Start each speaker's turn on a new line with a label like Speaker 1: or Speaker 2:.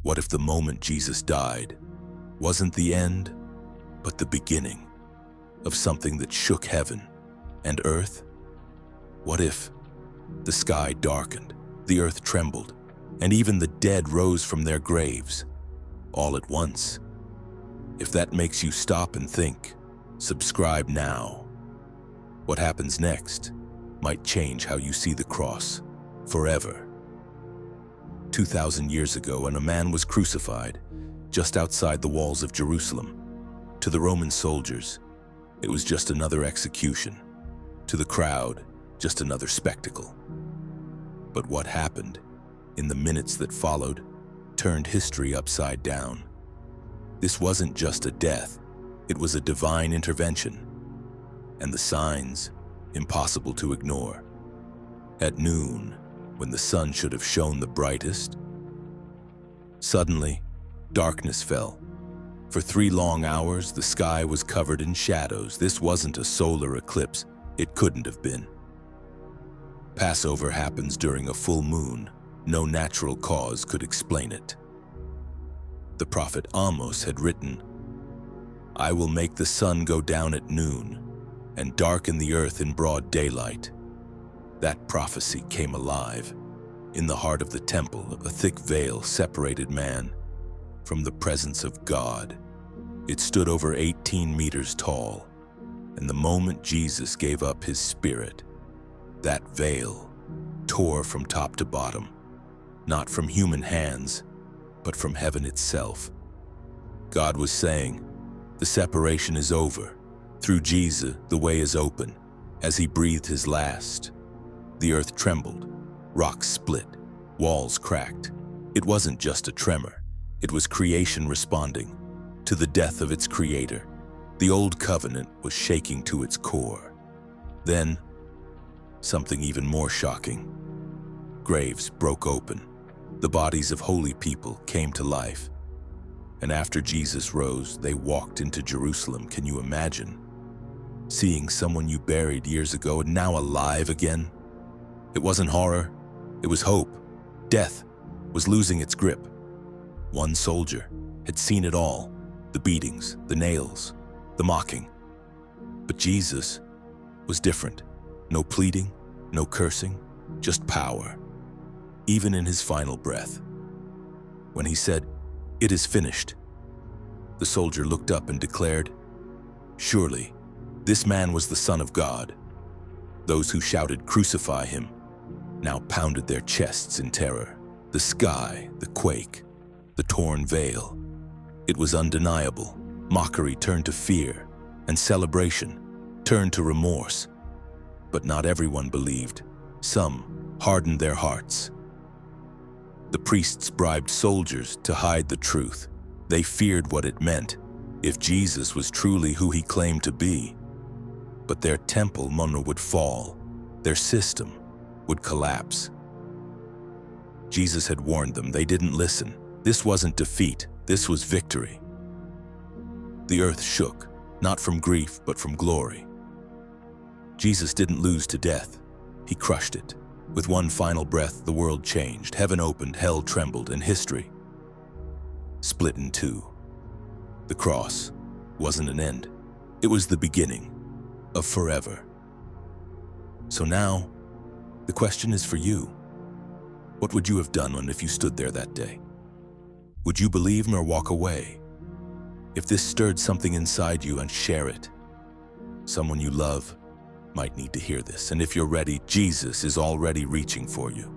Speaker 1: What if the moment Jesus died wasn't the end, but the beginning of something that shook heaven and earth? What if the sky darkened, the earth trembled, and even the dead rose from their graves all at once? If that makes you stop and think, subscribe now. What happens next might change how you see the cross forever. 2,000 years ago, and a man was crucified just outside the walls of Jerusalem. To the Roman soldiers, it was just another execution. To the crowd, just another spectacle. But what happened in the minutes that followed turned history upside down. This wasn't just a death, it was a divine intervention, and the signs impossible to ignore. At noon, when the sun should have shone the brightest, suddenly, darkness fell. For 3 long hours, the sky was covered in shadows. This wasn't a solar eclipse. It couldn't have been. Passover happens during a full moon. No natural cause could explain it. The prophet Amos had written, "I will make the sun go down at noon and darken the earth in broad daylight." That prophecy came alive. In the heart of the temple, a thick veil separated man from the presence of God. It stood over 18 meters tall, and the moment Jesus gave up his spirit, that veil tore from top to bottom, not from human hands, but from heaven itself. God was saying, the separation is over. Through Jesus, the way is open. As he breathed his last, the earth trembled, rocks split, walls cracked. It wasn't just a tremor. It was creation responding to the death of its creator. The old covenant was shaking to its core. Then, something even more shocking. Graves broke open. The bodies of holy people came to life. And after Jesus rose, they walked into Jerusalem. Can you imagine seeing someone you buried years ago and now alive again? It wasn't horror, it was hope. Death was losing its grip. One soldier had seen it all, the beatings, the nails, the mocking. But Jesus was different. No pleading, no cursing, just power. Even in his final breath. When he said, "It is finished," the soldier looked up and declared, "Surely, this man was the Son of God." Those who shouted, "Crucify him," now pounded their chests in terror. The sky, the quake, the torn veil. It was undeniable. Mockery turned to fear, and celebration turned to remorse. But not everyone believed. Some hardened their hearts. The priests bribed soldiers to hide the truth. They feared what it meant if Jesus was truly who he claimed to be. But their temple would fall. Their system would collapse. Jesus had warned them. They didn't listen. This wasn't defeat. This was victory. The earth shook, not from grief, but from glory. Jesus didn't lose to death. He crushed it. With one final breath, the world changed. Heaven opened, hell trembled, and history split in two. The cross wasn't an end. It was the beginning of forever. So now, the question is for you. What would you have done if you stood there that day? Would you believe him or walk away? If this stirred something inside you, and share it. Someone you love might need to hear this. And if you're ready, Jesus is already reaching for you.